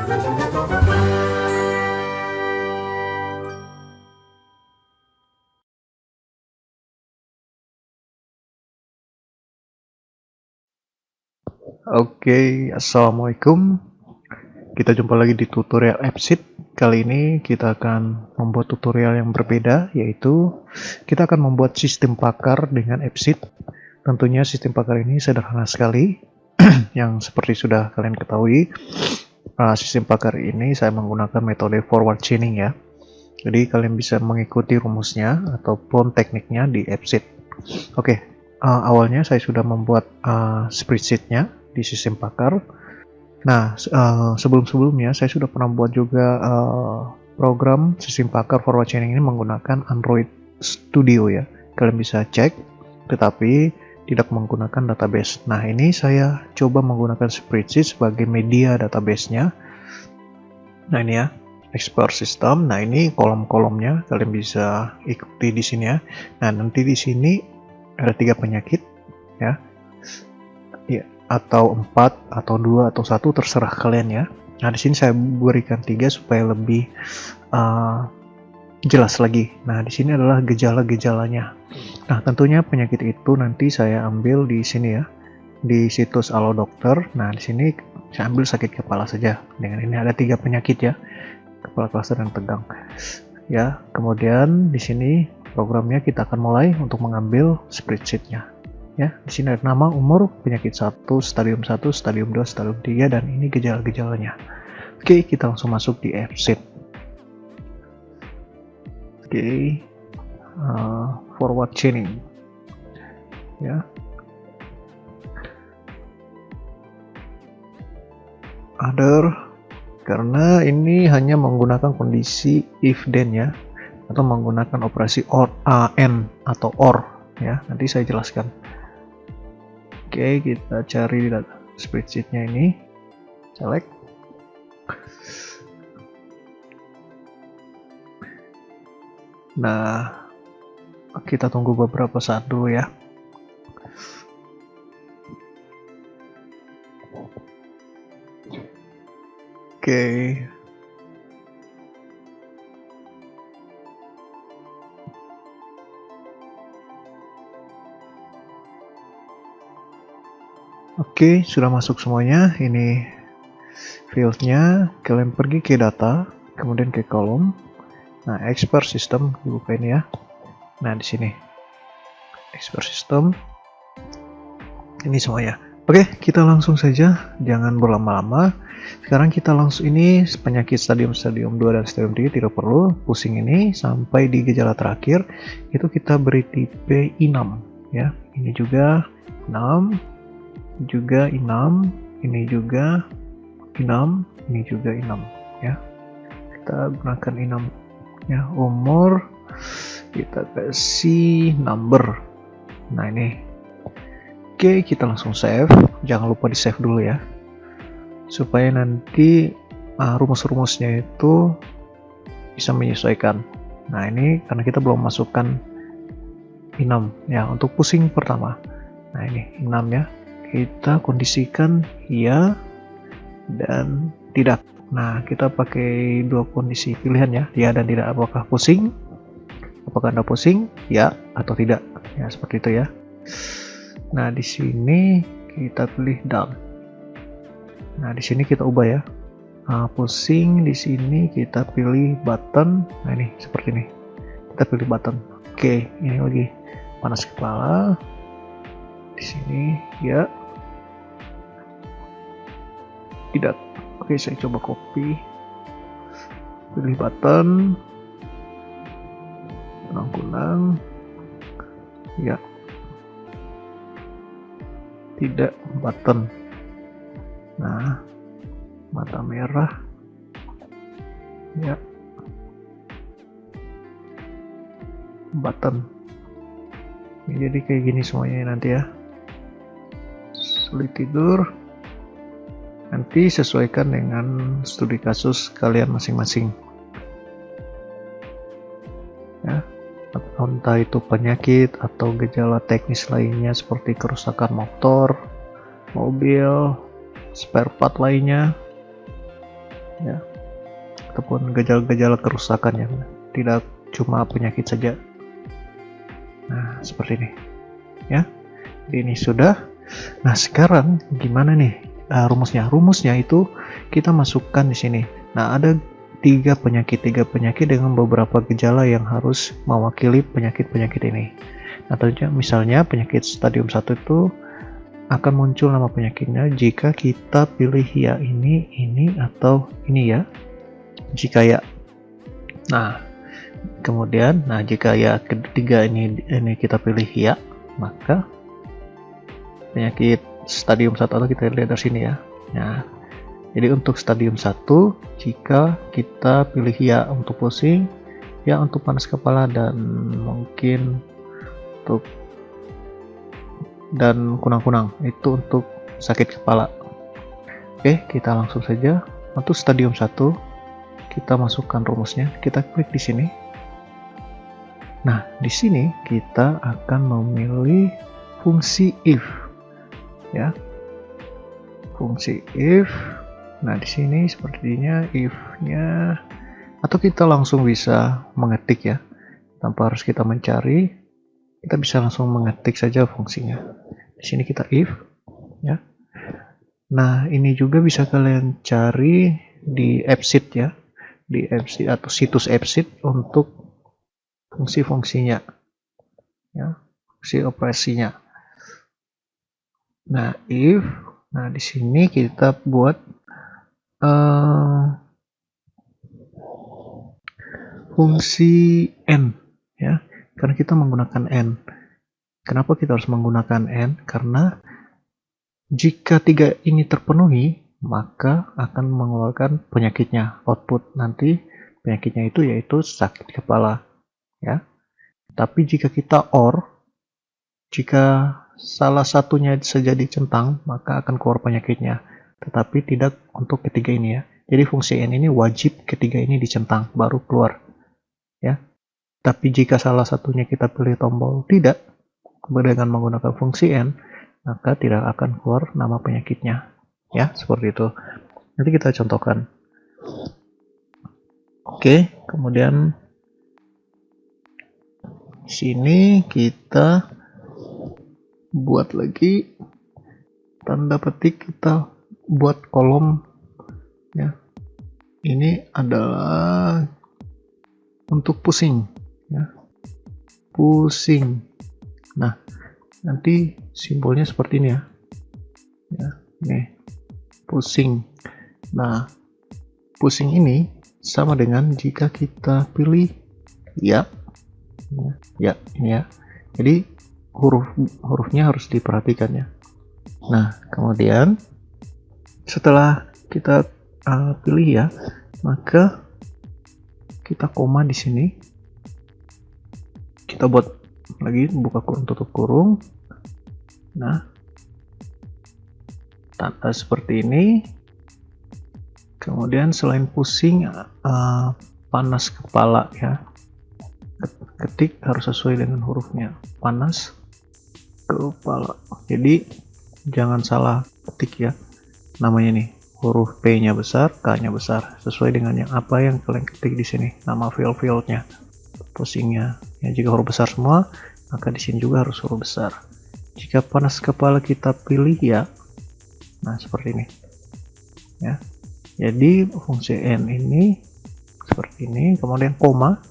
Oke, assalamualaikum. Kita jumpa lagi di tutorial AppSheet. Kali ini kita akan membuat tutorial yang berbeda, yaitu kita akan membuat sistem pakar dengan AppSheet. Tentunya sistem pakar ini sederhana sekali, yang seperti sudah kalian ketahui. Sistem pakar ini saya menggunakan metode forward chaining ya. Jadi kalian bisa mengikuti rumusnya ataupun tekniknya di AppSheet. Oke, awalnya saya sudah membuat spreadsheet-nya di sistem pakar. Nah, sebelum-sebelumnya saya sudah pernah buat juga program sistem pakar forward chaining ini menggunakan Android Studio ya. Kalian bisa cek, tetapi tidak menggunakan database. Nah, ini saya coba menggunakan spreadsheet sebagai media database-nya. Nah, ini ya, Explore System. Nah, ini kolom-kolomnya kalian bisa ikuti di sini ya. Nah, nanti di sini ada 3 penyakit ya. Ya, atau 4 atau 2 atau 1 terserah kalian ya. Nah, di sini saya berikan 3 supaya lebih jelas lagi. Nah, di sini adalah gejala-gejalanya. Nah, tentunya penyakit itu nanti saya ambil di sini ya, di situs Halo Dokter. Nah, di sini saya ambil sakit kepala saja. Dengan ini ada 3 penyakit ya, kepala klaster dan tegang. Ya, kemudian di sini programnya kita akan mulai untuk mengambil spreadsheet-nya. Ya, di sini ada nama, umur, penyakit 1, stadium 1, stadium 2, stadium 3, dan ini gejala-gejalanya. Oke, kita langsung masuk di AppSheet. Oke, forward chaining. Ya. Other, karena ini hanya menggunakan kondisi if then ya, atau menggunakan operasi or, and atau or ya. Nanti saya jelaskan. Oke, kita cari spreadsheet-nya ini, select. Nah, kita tunggu beberapa saat dulu ya. Oke. Oke, sudah masuk semuanya. Ini fieldnya. Kalian pergi ke data, kemudian ke kolom. Nah, expert system dibuka ini ya. Nah, di sini expert system. Ini semuanya. Oke, kita langsung saja. Jangan berlama-lama. Sekarang kita langsung ini penyakit stadium 2 dan stadium 3 tidak perlu. Pusing ini sampai di gejala terakhir itu kita beri tipe I6 ya. Ini juga 6. Juga I6, ini juga I6, ini juga I6 ya. Kita gunakan I6 ya. Umur kita kasih number. Nah, ini oke, kita langsung save. Jangan lupa di save dulu ya, supaya nanti rumus-rumusnya itu bisa menyesuaikan. Nah, ini karena kita belum masukkan I6 ya untuk pusing pertama. Nah, ini I6 ya, kita kondisikan ya dan tidak. Nah, kita pakai 2 kondisi pilihan ya dan tidak. Apakah pusing, apakah Anda pusing, ya atau tidak ya, seperti itu ya. Nah, di sini kita pilih down. Nah, di sini kita ubah ya. Pusing di sini kita pilih button. Nah, ini seperti ini, kita pilih button. Oke, ini lagi panas kepala. Di sini ya tidak. Oke, saya coba copy, pilih button, kunang-kunang ya, tidak button. Nah, mata merah ya, button. Ini jadi kayak gini semuanya nanti ya. Sulit tidur, nanti sesuaikan dengan studi kasus kalian masing-masing ya, entah itu penyakit atau gejala teknis lainnya seperti kerusakan motor, mobil, spare part lainnya ya, ataupun gejala-gejala kerusakan ya, tidak cuma penyakit saja. Nah, seperti ini ya. Jadi ini sudah. Nah, sekarang gimana nih rumusnya? Rumusnya itu kita masukkan di sini. Nah, ada tiga penyakit dengan beberapa gejala yang harus mewakili penyakit-penyakit ini. Nah, tentunya misalnya penyakit stadium 1 itu akan muncul nama penyakitnya jika kita pilih ya ini atau ini ya. Jika ya. Nah, kemudian jika ya ketiga ini kita pilih ya, maka penyakit stadium 1 atau kita lihat dari sini ya. Nah, jadi untuk stadium 1 jika kita pilih ya untuk pusing, ya untuk panas kepala, dan mungkin untuk dan kunang-kunang, itu untuk sakit kepala. Oke, kita langsung saja untuk stadium 1 kita masukkan rumusnya, kita klik di sini. Nah, di sini kita akan memilih fungsi if ya. Fungsi if. Nah, di sini sepertinya if-nya, atau kita langsung bisa mengetik ya. Tanpa harus kita mencari. Kita bisa langsung mengetik saja fungsinya. Di sini kita if ya. Nah, ini juga bisa kalian cari di AppSheet ya. Di AppSheet atau situs AppSheet untuk fungsi-fungsinya ya, fungsi operasinya. Nah, if, di sini kita buat fungsi n ya, karena kita menggunakan n. Kenapa kita harus menggunakan n? Karena jika tiga ini terpenuhi, maka akan mengeluarkan penyakitnya, output nanti penyakitnya itu yaitu sakit kepala ya. Tapi jika kita jika salah satunya saja dicentang, maka akan keluar penyakitnya, tetapi tidak untuk ketiga ini ya. Jadi fungsi n ini wajib ketiga ini dicentang baru keluar ya. Tapi jika salah satunya kita pilih tombol tidak dengan menggunakan fungsi n, maka tidak akan keluar nama penyakitnya ya, seperti itu. Nanti kita contohkan. Oke, kemudian di sini kita buat lagi tanda petik, kita buat kolom ya. Ini adalah untuk pusing ya, pusing. Nah, nanti simbolnya seperti ini ya. Ya, ini pusing. Nah, pusing ini sama dengan jika kita pilih ya, ini ya. Jadi hurufnya harus diperhatikan ya. Nah, kemudian setelah kita pilih ya, maka kita koma di sini. Kita buat lagi buka kurung tutup kurung. Nah, tanda seperti ini. Kemudian selain pusing, panas kepala ya. Ketik harus sesuai dengan hurufnya. Panas kepala. Jadi jangan salah ketik ya. Namanya nih, huruf P-nya besar, K-nya besar, sesuai dengan yang apa yang kalian ketik di sini. Nama file-filenya, pusingnya. Ya, jika huruf besar semua, maka di sini juga harus huruf besar. Jika panas kepala kita pilih ya, nah seperti ini. Ya, jadi fungsi n ini seperti ini. Kemudian koma,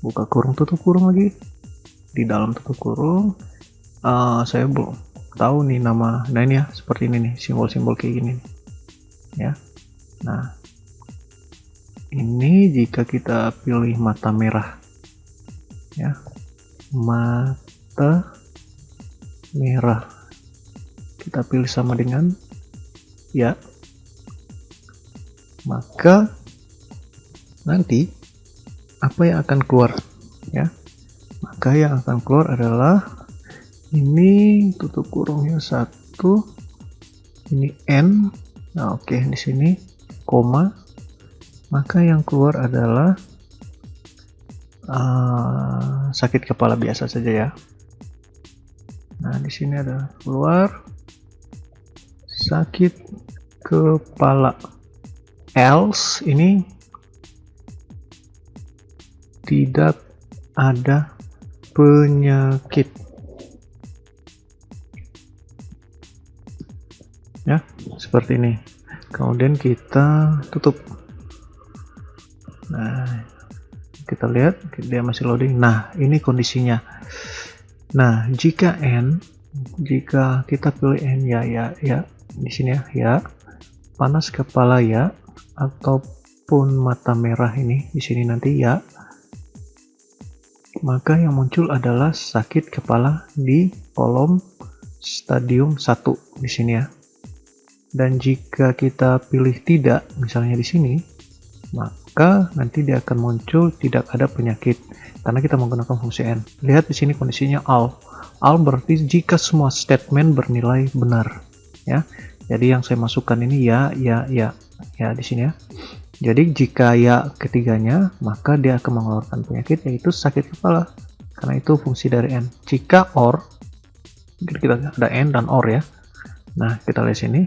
buka kurung tutup kurung lagi. Di dalam tutup kurung, saya belum tahu nih nama. Nah ini ya, seperti ini nih, simbol-simbol kayak gini nih. Ya, nah ini jika kita pilih mata merah ya, mata merah kita pilih sama dengan ya, maka nanti apa yang akan keluar ya, maka yang akan keluar adalah ini tutup kurungnya 1, ini n. Nah, oke, di sini koma, maka yang keluar adalah sakit kepala biasa saja ya. Nah, di sini ada keluar sakit kepala. else ini tidak ada penyakit. Ya, seperti ini. Kemudian kita tutup. Nah, kita lihat dia masih loading. Nah, ini kondisinya. Nah, jika kita pilih n ya di sini ya, panas kepala ya, ataupun mata merah ini di sini nanti ya, maka yang muncul adalah sakit kepala di kolom stadium 1 di sini ya. Dan jika kita pilih tidak, misalnya di sini, maka nanti dia akan muncul tidak ada penyakit karena kita menggunakan fungsi n. Lihat di sini kondisinya all. All berarti jika semua statement bernilai benar, ya. Jadi yang saya masukkan ini ya di sini ya. Jadi jika ya ketiganya, maka dia akan mengeluarkan penyakit yaitu sakit kepala. Karena itu fungsi dari n. Jika or, kita ada n dan or ya. Nah, kita lihat sini.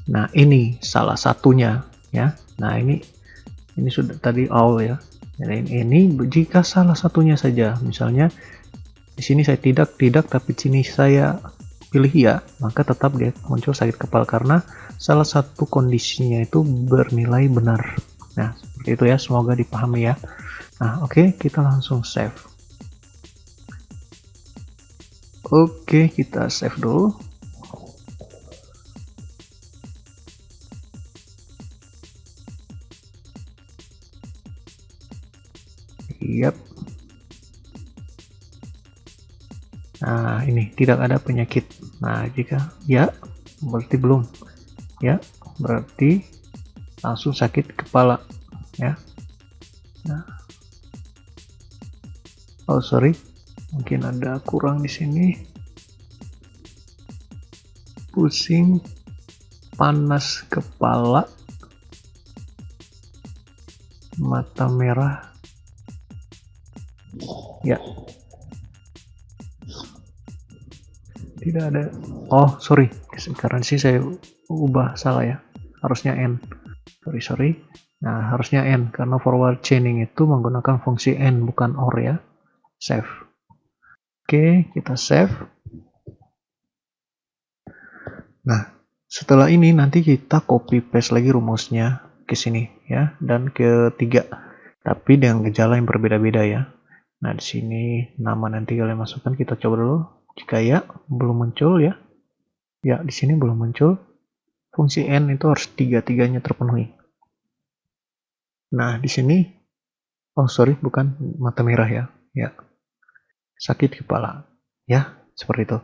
Nah, ini salah satunya ya. Nah, ini sudah tadi all ya. Jadi ini jika salah satunya saja, misalnya di sini saya tidak tapi di sini saya pilih ya, maka tetap dia muncul sakit kepala karena salah satu kondisinya itu bernilai benar. Nah, seperti itu ya, semoga dipahami ya. Nah, oke, kita langsung save. Oke, kita save dulu. Yap. Nah, ini tidak ada penyakit. Nah, jika ya, berarti belum. Ya, berarti langsung sakit kepala. Ya. Nah. Oh, sorry. Mungkin ada kurang di sini. Pusing, panas kepala, mata merah. Ya, tidak ada. Oh, sorry, sekarang sih saya ubah salah ya, harusnya n. Sorry. Nah, harusnya n karena forward chaining itu menggunakan fungsi n bukan or ya. Save. Oke, kita save. Nah, setelah ini nanti kita copy paste lagi rumusnya ke sini ya, dan ke 3, tapi dengan gejala yang berbeda-beda ya. Nah, di sini nama nanti kalian masukkan, kita coba dulu. Jika ya, belum muncul ya. Ya, di sini belum muncul. Fungsi n itu harus tiga-tiganya terpenuhi. Nah, di sini, oh sorry, bukan mata merah ya. Ya, sakit kepala. Ya, seperti itu.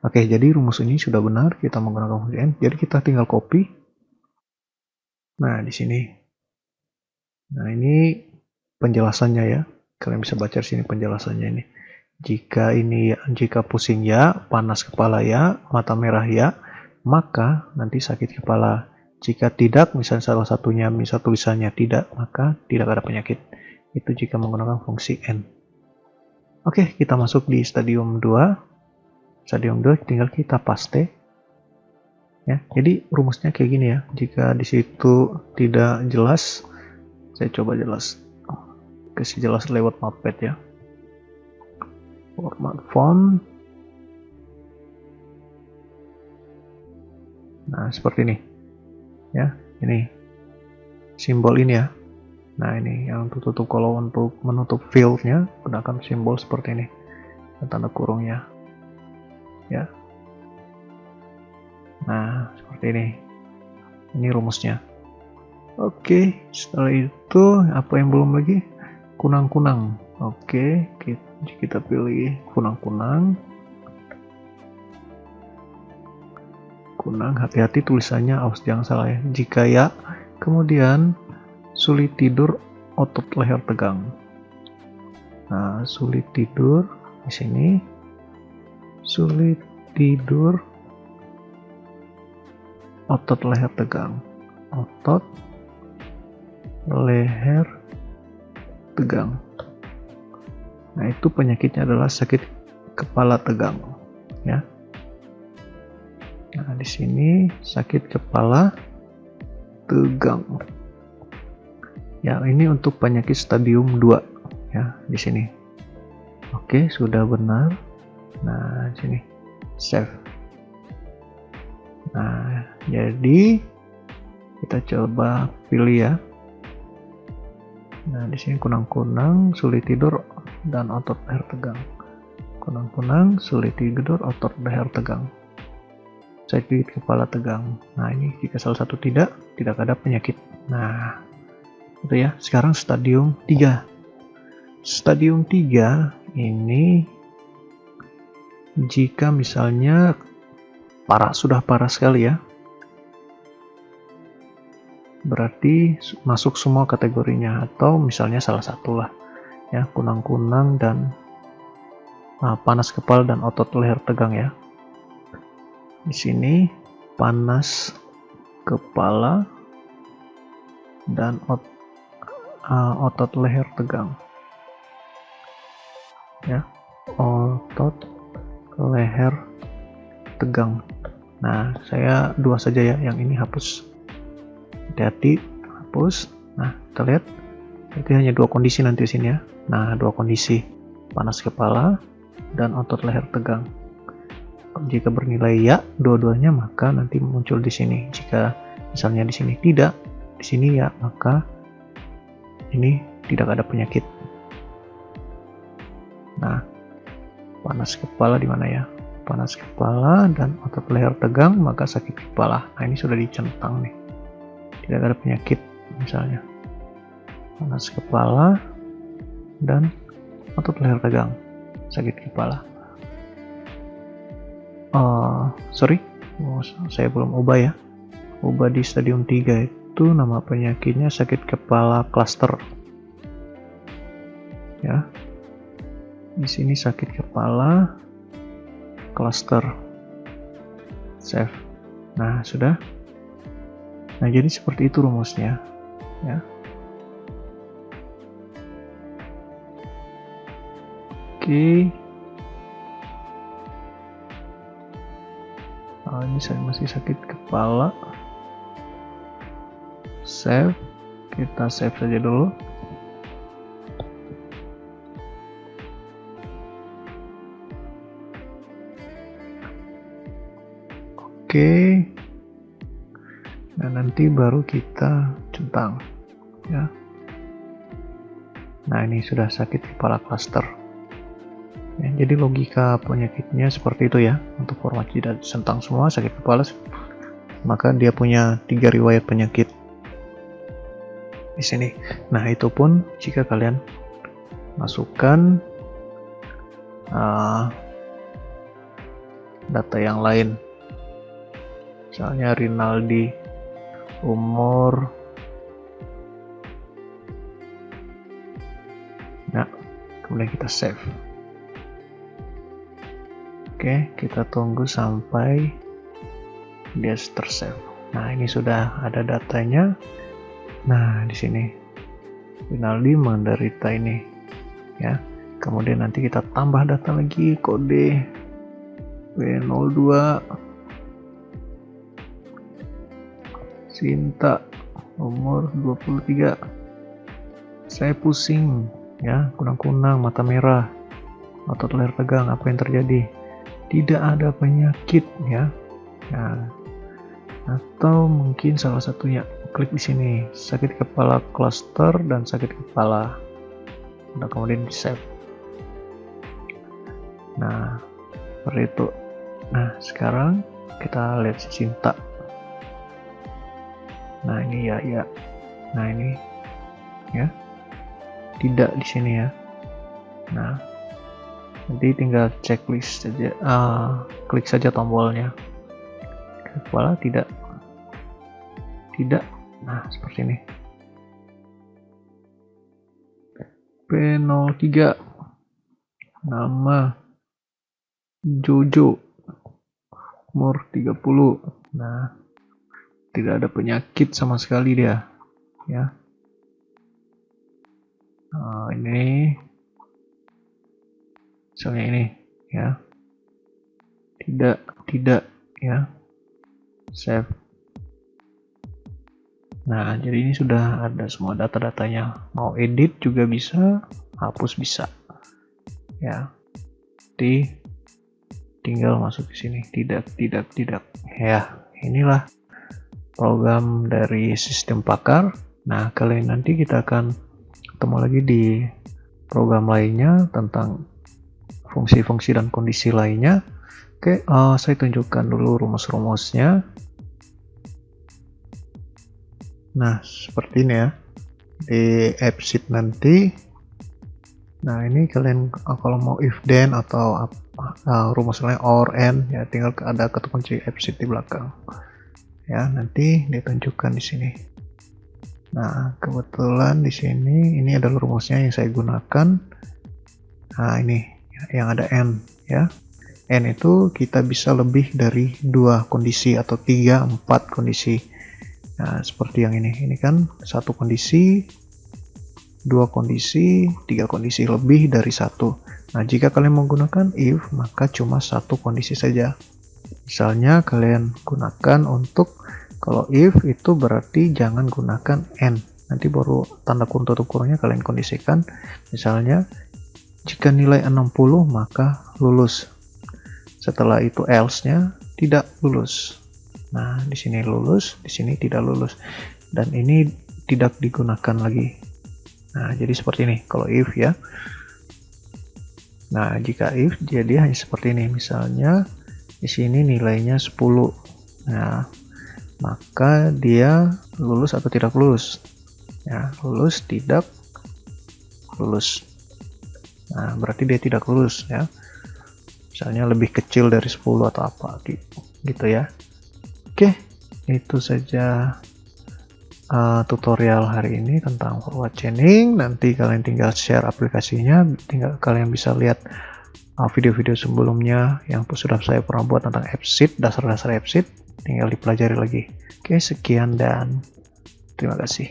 Oke, jadi rumus ini sudah benar. Kita menggunakan fungsi n. Jadi kita tinggal copy. Nah, di sini. Nah, ini penjelasannya ya. Kalian bisa baca di sini penjelasannya ini. Jika pusing ya, panas kepala ya, mata merah ya, maka nanti sakit kepala. Jika tidak, misalnya salah satunya, misal tulisannya tidak, maka tidak ada penyakit. Itu jika menggunakan fungsi n. Oke, kita masuk di stadium 2. Stadium 2 tinggal kita paste. Ya, jadi rumusnya kayak gini ya. Jika di situ tidak jelas, saya coba jelas. Kasih jelas lewat notepad ya. Format font. Nah, seperti ini. Ya, ini simbol ini ya. Nah, ini yang tutup. Kalau untuk menutup fieldnya, gunakan simbol seperti ini. Dan tanda kurungnya. Ya. Nah, seperti ini. Ini rumusnya. Oke, setelah itu apa yang belum lagi? Kunang-kunang. Oke, kita pilih kunang-kunang. Kunang, hati-hati tulisannya, awas jangan salah ya. Jika ya, kemudian sulit tidur, otot leher tegang. Nah, sulit tidur di sini. Sulit tidur, otot leher tegang. Otot leher tegang. Nah, itu penyakitnya adalah sakit kepala tegang ya. Nah, di sini sakit kepala tegang. Ya, ini untuk penyakit stadium 2 ya di sini. Oke, sudah benar. Nah, sini save. Nah, jadi kita coba pilih ya. Nah, di sini kunang-kunang, sulit tidur dan otot leher tegang. Kunang-kunang, sulit tidur, otot leher tegang. Sakit kepala tegang. Nah, ini jika salah satu tidak ada penyakit. Nah, itu ya. Sekarang stadium 3. Stadium 3 ini jika misalnya sudah parah sekali ya. Berarti masuk semua kategorinya, atau misalnya salah satu lah ya, kunang-kunang dan panas kepala dan otot leher tegang ya. Di sini panas kepala dan otot leher tegang ya, otot leher tegang. Nah, saya 2 saja ya, yang ini hapus. Hati-hati, hapus. Nah, kita lihat itu hanya 2 kondisi nanti sini ya. Nah, 2 kondisi, panas kepala dan otot leher tegang. Jika bernilai ya dua-duanya, maka nanti muncul di sini. Jika misalnya di sini tidak, di sini ya, maka ini tidak ada penyakit. Nah, panas kepala di mana ya? Panas kepala dan otot leher tegang, maka sakit kepala. Nah, ini sudah dicentang nih. Tidak ada penyakit misalnya. Panas kepala dan otot leher tegang, sakit kepala. Saya belum ubah ya. Ubah di stadium 3 itu nama penyakitnya sakit kepala cluster. Ya. Di sini sakit kepala cluster. Save. Nah, sudah. Nah, jadi seperti itu rumusnya ya. Oke. Ini saya masih sakit kepala. Save. Kita save saja dulu. Oke. Nah, nanti baru kita centang ya. Nah, ini sudah sakit kepala cluster ya, jadi logika penyakitnya seperti itu ya. Untuk format tidak centang semua sakit kepala, maka dia punya 3 riwayat penyakit di sini. Nah, itu pun jika kalian masukkan data yang lain, misalnya Rinaldi, umur. Nah, kemudian kita save. Oke, kita tunggu sampai dia tersave. Nah, ini sudah ada datanya. Nah, di sini Rinaldi menderita ini ya. Kemudian nanti kita tambah data lagi, kode B02 Sinta, umur 23. Saya pusing ya, kunang-kunang, mata merah, otot leher tegang. Apa yang terjadi? Tidak ada penyakit ya. Nah, atau mungkin salah satunya, klik di sini, sakit kepala cluster dan sakit kepala. Nah, kemudian di save. Nah, seperti itu. Nah, sekarang kita lihat si Cinta. Nah, ini ya. Nah, ini ya. Tidak di sini ya. Nah, nanti tinggal checklist saja. Klik saja tombolnya. Kepala tidak. Nah, seperti ini. P03. Nama Jojo. Umur 30. Nah, tidak ada penyakit sama sekali dia. Ya. Ini misalnya ini ya, tidak ya, save. Nah, jadi ini sudah ada semua data-datanya. Mau edit juga bisa, hapus bisa. Ya. Tinggal masuk ke sini. Tidak. Ya, inilah program dari sistem Pakar. Nah, kali nanti kita akan ketemu lagi di program lainnya tentang fungsi-fungsi dan kondisi lainnya. Oke, saya tunjukkan dulu rumus-rumusnya. Nah, seperti ini ya. Di AppSheet nanti. Nah, ini kalian kalau mau if then atau rumusnya or and ya tinggal ada kata kunci AppSheet di belakang. Ya, nanti ditunjukkan di sini. Nah, kebetulan di sini ini adalah rumusnya yang saya gunakan. Nah, ini yang ada n ya. N itu kita bisa lebih dari 2 kondisi atau 3, 4 kondisi. Nah, seperti yang ini. Ini kan satu kondisi, 2 kondisi, 3 kondisi, lebih dari 1. Nah, jika kalian menggunakan if, maka cuma 1 kondisi saja. Misalnya kalian gunakan untuk kalau if itu berarti jangan gunakan n. Nanti baru tanda kurungnya kalian kondisikan. Misalnya jika nilai 60 maka lulus. Setelah itu else-nya tidak lulus. Nah, di sini lulus, di sini tidak lulus. Dan ini tidak digunakan lagi. Nah, jadi seperti ini kalau if ya. Nah, jika if jadi hanya seperti ini. Misalnya di sini nilainya 10. Nah, maka dia lulus atau tidak lulus. Ya, lulus, tidak lulus. Nah, berarti dia tidak lulus ya. Misalnya lebih kecil dari 10 atau apa gitu ya. Oke, itu saja tutorial hari ini tentang forward chaining. Nanti kalian tinggal share aplikasinya, tinggal kalian bisa lihat video-video sebelumnya yang sudah saya pernah buat tentang AppSheet, dasar-dasar AppSheet, tinggal dipelajari lagi. Oke, sekian dan terima kasih.